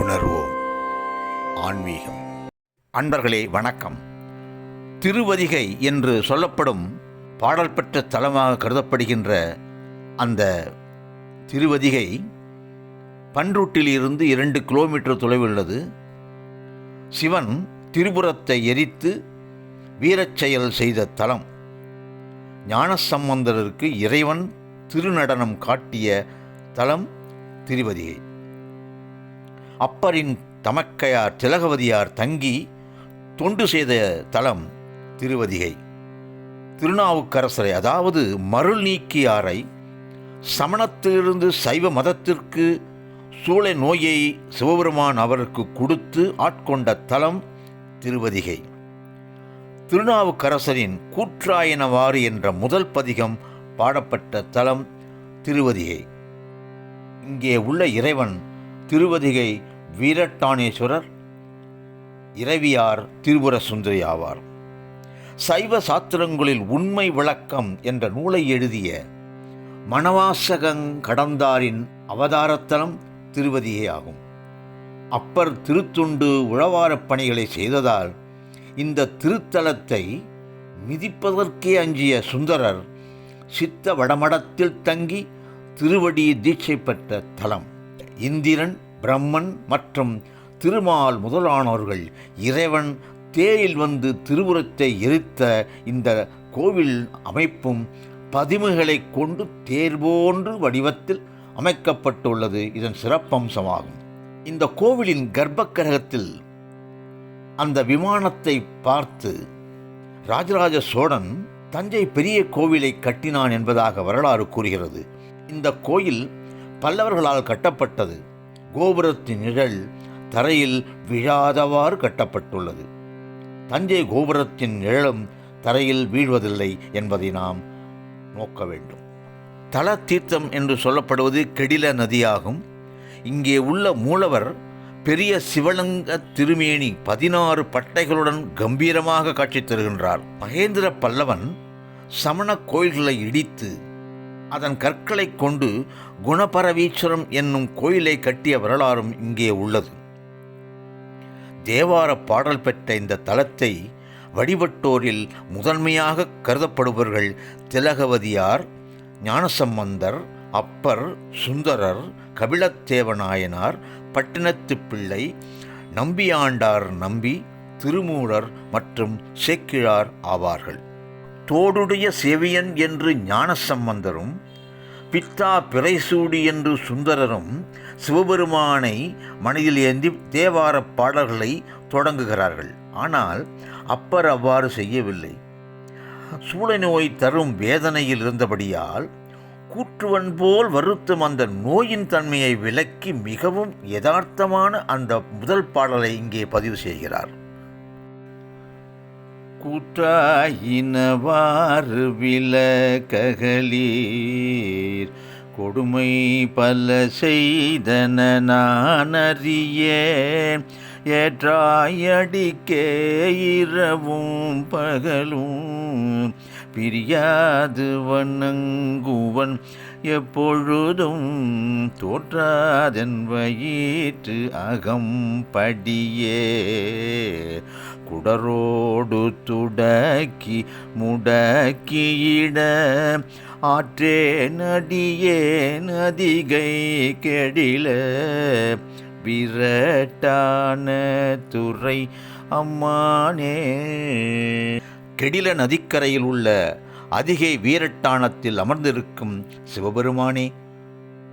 உணர்வோம் ஆன்மீகம். அன்பர்களே வணக்கம். திருவதிகை என்று சொல்லப்படும் பாடல் பெற்ற தலமாக கருதப்படுகின்ற அந்த திருவதிகை பன்ருட்டில் இருந்து 2 கிலோமீட்டர் தொலைவில் உள்ளது. சிவன் திரிபுரத்தை எரித்து வீரச்செயல் செய்த தலம். ஞானசம்பந்தருக்கு இறைவன் திருநடனம் காட்டிய தலம் திருவதிகை. அப்பரின் தமக்கையார் திலகவதியார் தங்கி தொண்டு செய்த தலம் திருவதிகை. திருநாவுக்கரசரை, அதாவது மருள் நீக்கியாரை, சமணத்திலிருந்து சைவ மதத்திற்கு சூளை நோயை சிவபெருமான் அவருக்கு கொடுத்து ஆட்கொண்ட தலம் திருவதிகை. திருநாவுக்கரசரின் கூற்றாயினவாறு என்ற முதல் பதிகம் பாடப்பட்ட தலம் திருவதிகை. இங்கே உள்ள இறைவன் திருவதிகை வீரட்டானேஸ்வரர், இறைவியார் திரிபுர சுந்தரி ஆவார். சைவ சாத்திரங்களில் உண்மை விளக்கம் என்ற நூலை எழுதிய மணவாசகங் கடந்தாரின் அவதாரத்தலம் திருவதிகை ஆகும். அப்பர் திருத்துண்டு உழவாரப் பணிகளை செய்ததால் இந்த திருத்தலத்தை மிதிப்பதற்கே அஞ்சிய சுந்தரர் சித்த வடமடத்தில் தங்கி திருவடி தீட்சை பெற்ற தலம். இந்திரன், பிரம்மன் மற்றும் திருமால் முதலானோர்கள் இறைவன் தேரில் வந்து திருபுரத்தை எரித்த இந்த கோவில் அமைப்பும் பதிமுகளை கொண்டு தேர் போன்று வடிவத்தில் அமைக்கப்பட்டுள்ளது இதன் சிறப்பம்சமாகும். இந்த கோவிலின் கர்ப்பகிரகத்தில் அந்த விமானத்தை பார்த்து ராஜராஜ சோழன் தஞ்சை பெரிய கோவிலை கட்டினான் என்பதாக வரலாறு கூறுகிறது. இந்த கோயில் பல்லவர்களால் கட்டப்பட்டது. கோபுரத்தின் நிழல் தரையில் விழாதவாறு கட்டப்பட்டுள்ளது. தஞ்சை கோபுரத்தின் நிழலும் தரையில் வீழ்வதில்லை என்பதை நாம் நோக்க வேண்டும். தல தீர்த்தம் என்று சொல்லப்படுவது கெடில நதியாகும். இங்கே உள்ள மூலவர் பெரிய சிவலிங்க திருமேனி 16 பட்டைகளுடன் கம்பீரமாக காட்சி தருகின்றார். மகேந்திர பல்லவன் சமண கோயில்களை இடித்து அதன் கற்களை கொண்டு குணபரவீஸ்வரம் என்னும் கோயிலை கட்டிய வரலாறும் இங்கே உள்ளது. தேவார பாடல் பெற்ற இந்த தலத்தை வழிபட்டோரில் முதன்மையாக கருதப்படுபவர்கள் திலகவதியார், ஞானசம்பந்தர், அப்பர், சுந்தரர், கபிலத்தேவநாயனார், பட்டினத்து பிள்ளை, நம்பியாண்டார் நம்பி, திருமூலர் மற்றும் சேக்கிழார் ஆவார்கள். தோடுடைய செவியன் என்று ஞானசம்பந்தரும், பித்தா பிறைசூடி என்று சுந்தரரும் சிவபெருமானை மனதில் ஏந்தி தேவார பாடல்களை தொடங்குகிறார்கள். ஆனால் அப்பர் அவ்வாறு செய்யவில்லை. சூளை நோய் தரும் வேதனையில் இருந்தபடியால் கூற்றுவன் போல் வருத்தும் அந்த நோயின் தன்மையை விளக்கி மிகவும் யதார்த்தமான அந்த முதல் பாடலை இங்கே பதிவு செய்கிறார். கூற்றாயினவாறு விலகலீர், கொடுமை பல செய்தன நான் அறியேன், ஏற்றாயடிக்கே இரவும் பகலும், பிரியாது வணங்குவன் எப்பொழுதும், தோற்றாதன் வயிற்று அகம்படியே, குடரோடு துடக்கி முடக்கியிட, ஆற்றே நடியே நதிகை கெடில, விரட்டான துறை அம்மானே. கெடில நதிக்கரையில் உள்ள அதிகை வீரட்டானத்தில் அமர்ந்திருக்கும் சிவபெருமானே,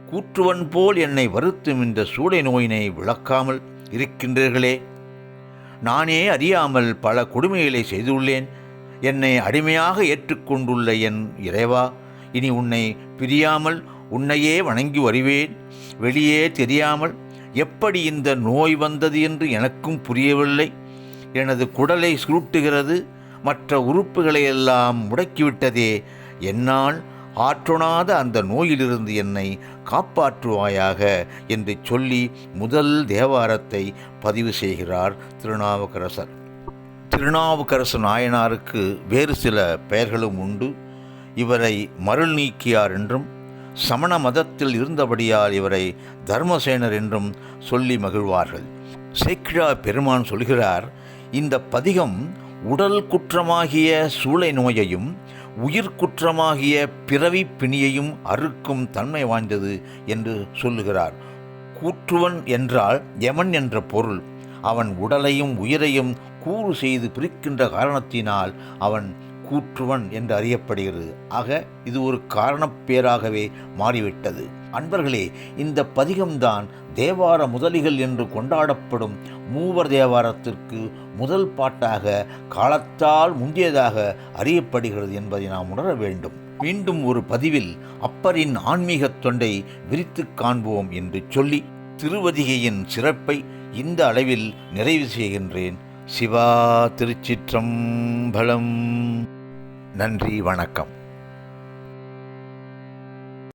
கூற்றுவன் போல் என்னை வருத்தும் இந்த சூளை நோயினை விளக்காமல் இருக்கின்றீர்களே. நானே அறியாமல் பல கொடுமைகளை செய்துள்ளேன். என்னை அடிமையாக ஏற்றுக்கொண்டுள்ள என் இறைவா, இனி உன்னை பிரியாமல் உன்னையே வணங்கி வருவேன். வெளியே தெரியாமல் எப்படி இந்த நோய் வந்தது என்று எனக்கும் புரியவில்லை. எனது குடலை சுருட்டுகிறது, மற்ற உறுப்புகளை எல்லாம் முடக்கிவிட்டதே. என்னால் ஆற்றொணாத அந்த நோயிலிருந்து என்னை காப்பாற்றுவாயாக என்று சொல்லி முதல் தேவாரத்தை பதிவு செய்கிறார் திருநாவுக்கரசர். திருநாவுக்கரசு நாயனாருக்கு வேறு சில பெயர்களும் உண்டு. இவரை மருள் நீக்கியார் என்றும், சமண மதத்தில் இருந்தபடியால் இவரை தர்மசேனர் என்றும் சொல்லி மகிழ்வார்கள். சேக்கிழா பெருமான் சொல்கிறார், இந்த பதிகம் உடல் குற்றமாகிய சூளை நோயையும் உயிர் குற்றமாகிய பிறவி பிணியையும் அறுக்கும் தன்மை வாய்ந்தது என்று சொல்லுகிறார். கூற்றுவன் என்றால் யமன் என்ற பொருள். அவன் உடலையும் உயிரையும் கூறு செய்து பிரிக்கின்ற காரணத்தினால் அவன் கூற்றுவன் என்று அறியப்படுகிறது. ஆக இது ஒரு காரணப்பேராகவே மாறிவிட்டது. அன்பர்களே, இந்த பதிகம்தான் தேவார முதலிகள் என்று கொண்டாடப்படும் மூவர் தேவாரத்திற்கு முதல் பாட்டாக காலத்தால் முந்தியதாக அறியப்படுகிறது என்பதை நாம் உணர வேண்டும். மீண்டும் ஒரு பதிவில் அப்பரின் ஆன்மீக தொண்டை விரித்து காண்போம் என்று சொல்லி திருவதிகையின் சிறப்பை இந்த அளவில் நிறைவு செய்கின்றேன். சிவா திருச்சிற்றம்பலம். நன்றி, வணக்கம்.